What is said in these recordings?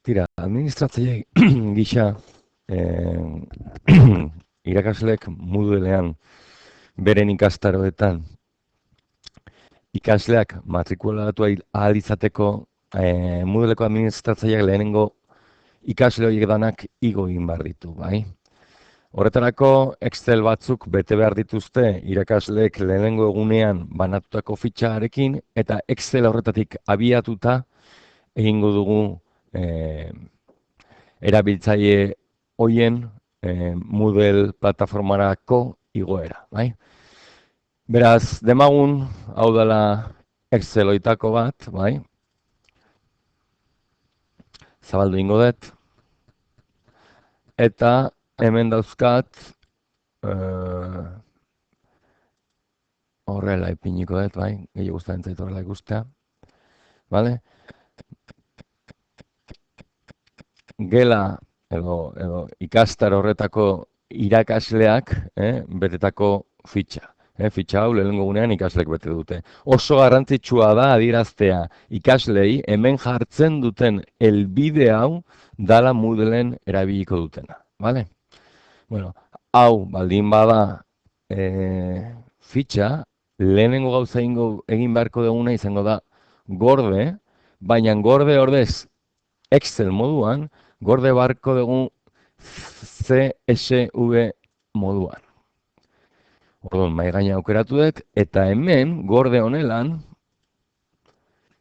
Tira, administratzaile gisa irakasleek Moodlean beren ikastaroetan ikasleak matrikulatu ahal izateko Moodleko administratzaileak lehenengo ikasle horiek danak igo egin behar ditu, bai? Horretarako Excel batzuk bete behar dituzte irakasleek lehenengo egunean banatutako fitxarekin eta Excel horretatik abiatuta egingo dugu erabiltzaile hoien Moodle plataformarako igoera, bai? Beraz, demagun, hau dela Excel hoitako bat, bai? Zabaldu ingo dut. Eta hemen dauzkat horrela ipiniko dut, bai? Gehiago gustatzen zait horrela ikustea. Vale? Gela edo ikastar horretako irakasleak betetako fitxa. Fitxa hau lehenengo gunean ikasleek bete dute. Oso garrantzitsua da adieraztea ikaslei hemen jartzen duten helbide hau dala Moodleen erabiliko dutena. Vale? Bueno, hau baldin bada fitxa, lehenengo gauza egin beharko duguna izango da gorde, baina gorde ordez Excel moduan, gorde beharko dugu CSV moduan. Orduan, mahai gaina aukeratu dut, eta hemen, gorde honelan,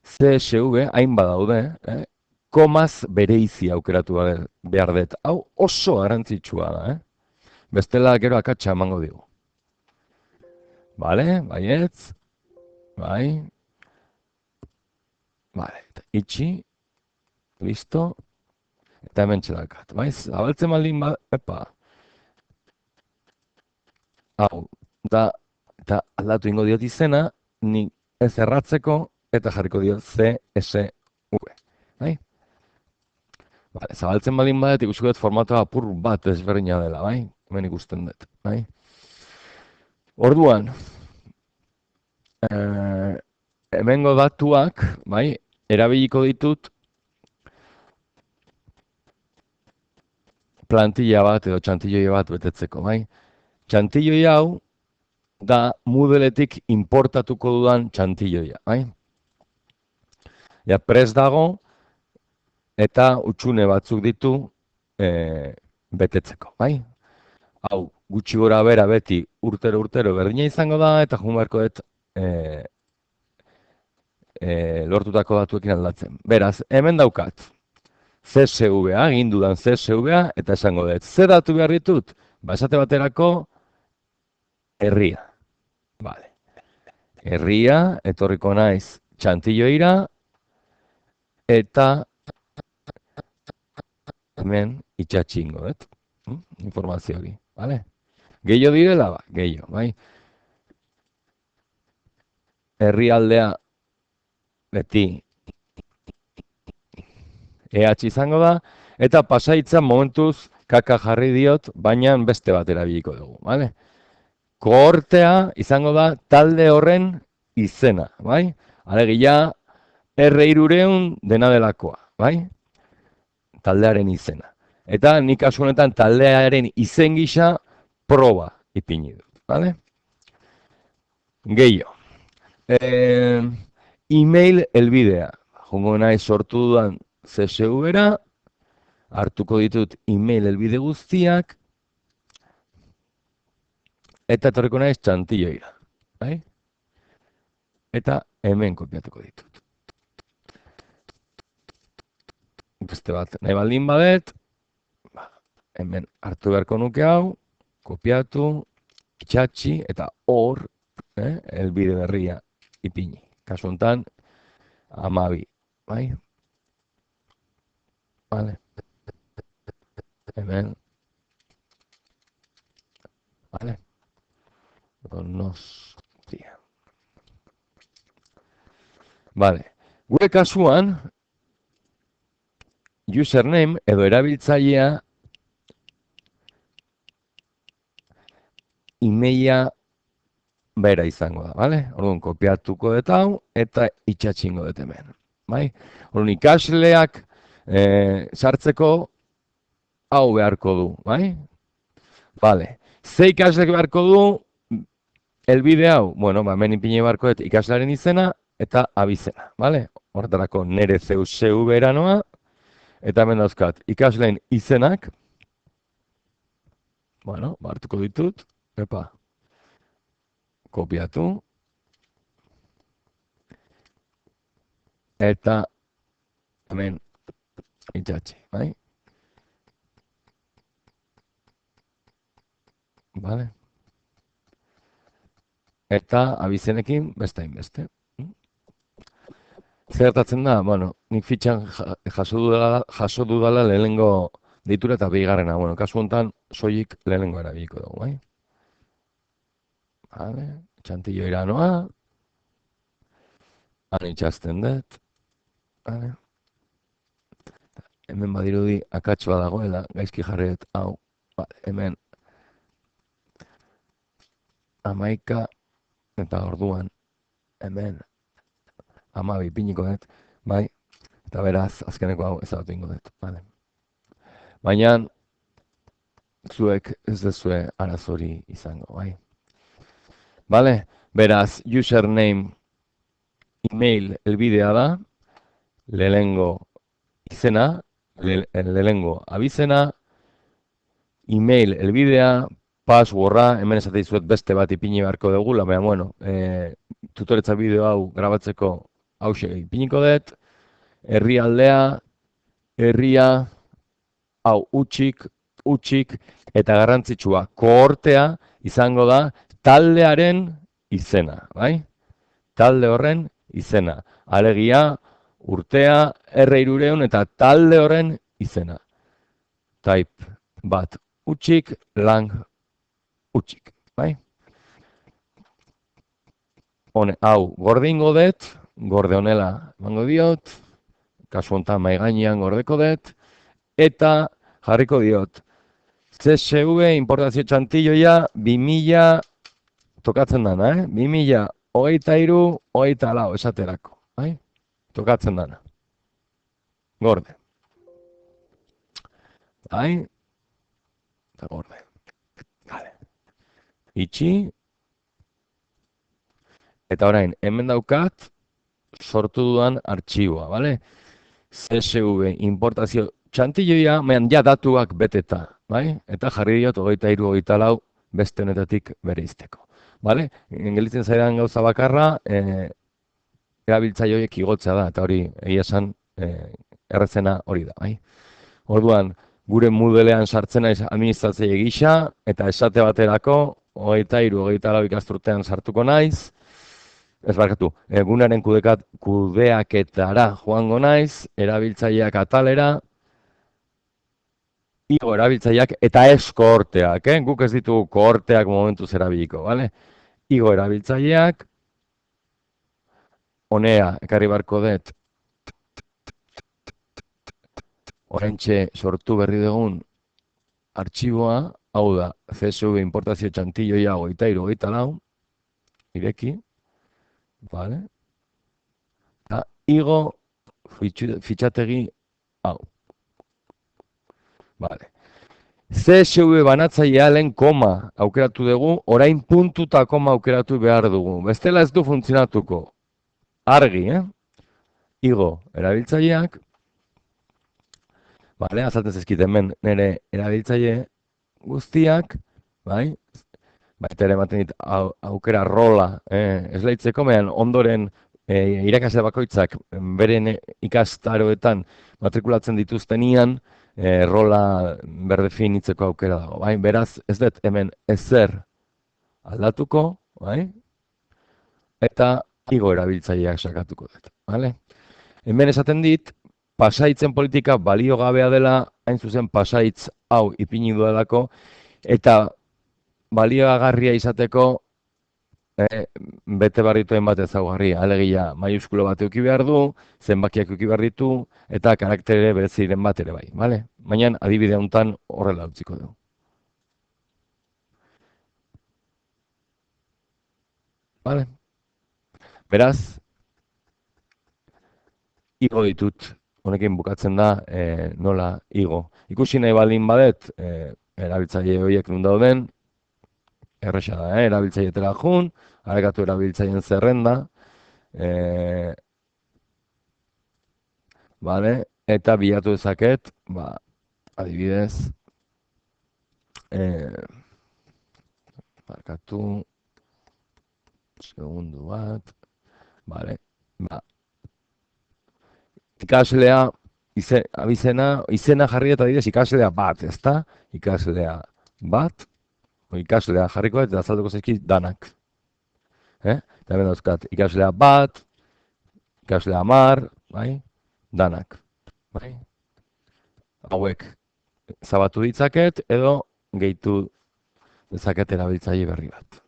CSV, hain badaude, komaz bereizi aukeratu behar dut. Hau oso garrantzitsua da, Bestela gero akatsa emango digu. Bale, baietz, bai, bale, eta itxi, listo, eta hemen txedakat, bai, zabaltzen baldin epa, hau, eta aldatu ingo diot izena, nik ez erratzeko, eta jarriko diot CSV, bai? Bale, zabaltzen baldin badet, ikusiko dut formatoa apur bat ezberdina dela, bai? Hemen ikusten dut, bai? Orduan, hemengo datuak, bai, erabiliko ditut plantilla bat edo txantilloi bat betetzeko, bai? Txantilloi hau da Moodletik importatuko dudan txantilloia, bai? Ja, prest dago eta utxune batzuk ditu betetzeko, bai? Hau, gutxi gora bera beti urtero berdina izango da eta joan beharko dut lortutako datuekin aldatzen. Beraz, hemen daukat CSV-a, egin dudan CSV-a, eta esango dut. Ze datu behar ditut? Esate baterako, herria. Vale. Herria, etorriko naiz txantilloira, eta hemen itxatxingo dut. Informazio hori, vale? Gehiago direla, ba, gehiago, bai? Herrialdea beti EH izango da, eta pasaitza momentuz kaka jarri diot, baina beste bat erabiliko dugu, bale? Kohortea izango da talde horren izena, bai? Alegia, R300 dena delakoa, bai? Taldearen izena. Eta nik kasu honetan taldearen izen gisa proba ipini dut, bale? Gehiago. E-mail helbidea. Jongo nahi sortu dudan CSV-era, hartuko ditut e-mail helbide guztiak, eta etorriko naiz txantilloira, bai? Eta hemen kopiatuko ditut. Beste bat, nahi baldin badet, hemen hartu beharko nuke hau, kopiatu, itxatxi, eta hor, helbide berria ipini. Kasu honetan, 12, bai? Vale. Hemen. Vale. Donostia. Vale. Gure kasuan, username edo erabiltzailea emaila bera izango da, bale? Orduan, kopiatuko dut hau eta itxatxingo dut hemen, bai? Orduan, ikasleak Sartzeko hau beharko du, bai? Vale. Ze ikaslek beharko du helbide hau? Bueno, hemen ipini beharko dut ikaslearen izena eta abizena, vale? Horretarako nere CUCV eranoa, eta hemen dauzkat ikasleen izenak, bueno, hartuko ditut, epa, kopiatu, eta hemen itxatxi, bai? Vale? Eta abizenekin beste hainbeste. Zer gertatzen da? Bueno, nik fitxan jaso dudala lehenengo deitura eta bigarrena. Bueno, kasu honetan, soilik lehenengo erabiliko dugu, bai? Vale, txantillo iranoa, han itxazten dut, vale? Hemen badirudi akatxoa dagoela, gaizki jarri dut, hau, vale, hemen 11 eta orduan, hemen 12 ipiniko dut, bai? Eta beraz, azkeneko hau ezabatu ingo dut, vale? Baina, zuek ez dezue arazori izango, bai? Vale? Beraz, username, email, elbidea da, lehengo izena, lehengo abizena, email, elbidea, passwordra, hemen esate dizuet beste bat ipini beharko dugu, baina, bueno, tutoretza bideo hau grabatzeko hause ipiniko dut, herrialdea, herria, hau utxik, eta garrantzitsua, kohortea izango da taldearen izena, bai? Talde horren izena. Alegia, urtea, R300 eta talde horren izena. Type bat utxik, lang utxik, bai? Hau, gorde ingo dut, gorde honela emango diot, kasu honetan mahai gainean gordeko dut, eta jarriko diot. CSV importazio txantilloia 2000 tokatzen dana, 2023, 24 esaterako, bai? Tokatzen dana. Gorde. Bai? Eta gorde. Vale. Itxi. Eta orain, hemen daukat sortu dudan artxiboa, bale? CSV importazio txantilloia, mehan ja datuak beteta, bai? Eta jarri diot 23, 24 beste honetatik bere izteko. Bale? Gelitzen zaidan gauza bakarra, erabiltzaileek igotzea da, eta hori egia esan errezena hori da, bai? Orduan, gure Moodlean sartzen naiz administratzaile gisa, eta esate baterako, 23, 24 ikasturtean sartuko naiz, ez barkatu, egunaren kudeaketara joango naiz, erabiltzaileak atalera, igo erabiltzaileak eta ez kohorteak, guk ez ditugu kohorteak momentuz erabiliko, bale? Igo erabiltzaileak, honea, ekarri barko dut, oraintxe sortu berri dugun artxiboa, hau da, CSV importazio txantilloia 23, 24, ireki, vale? Eta igo fitxategi hau. Vale. CSV banatzailea lehen koma aukeratu dugu, orain puntu eta koma aukeratu behar dugu. Bestela ez du funtzionatuko. Argi, Igo erabiltzaileak, vale, azaltzen zezkit hemen nire erabiltzaile guztiak, bai? Baita ere ematen dit aukera rola esleitzeko, mehan ondoren irakasle bakoitzak beren ikastaroetan matrikulatzen dituztenian rola berdefinitzeko aukera dago, bai? Beraz, ez dut hemen ezer aldatuko, bai? Eta igo erabiltzaileak sakatuko dut, bale? Hemen esaten dit, pasaitzen politika baliogabea dela, hain zuzen pasaitz hau ipini duelako, eta balioagarria izateko bete barrituen bat ezaugarri. Alegia, maiuskulo bat euki behar du, zenbakiak euki behar ditu, eta karaktere bereziren bat ere bai. Vale? Baina adibide honetan horrela utziko dugu. Vale? Beraz, igo ditut honekin bukatzen da nola igo. Ikusi nahi baldin badet, erabiltzaile horiek nun dauden, erresa da, erabiltzailetara jun, arekatu erabiltzaileen zerrenda, vale? Eta bilatu dezaket, ba, adibidez, markatu, segundu bat, vale, ba, ikaslea, izena jarri eta adibidez ikaslea bat, ezta? Ikaslea bat, ikaslea jarriko eta azalduko zaizkit danak. Eta hemen dauzkat, ikaslea bat, ikaslea 10, bai? Danak, bai? Hauek zabatu ditzaket edo gehitu dezaket erabiltzaile berri bat.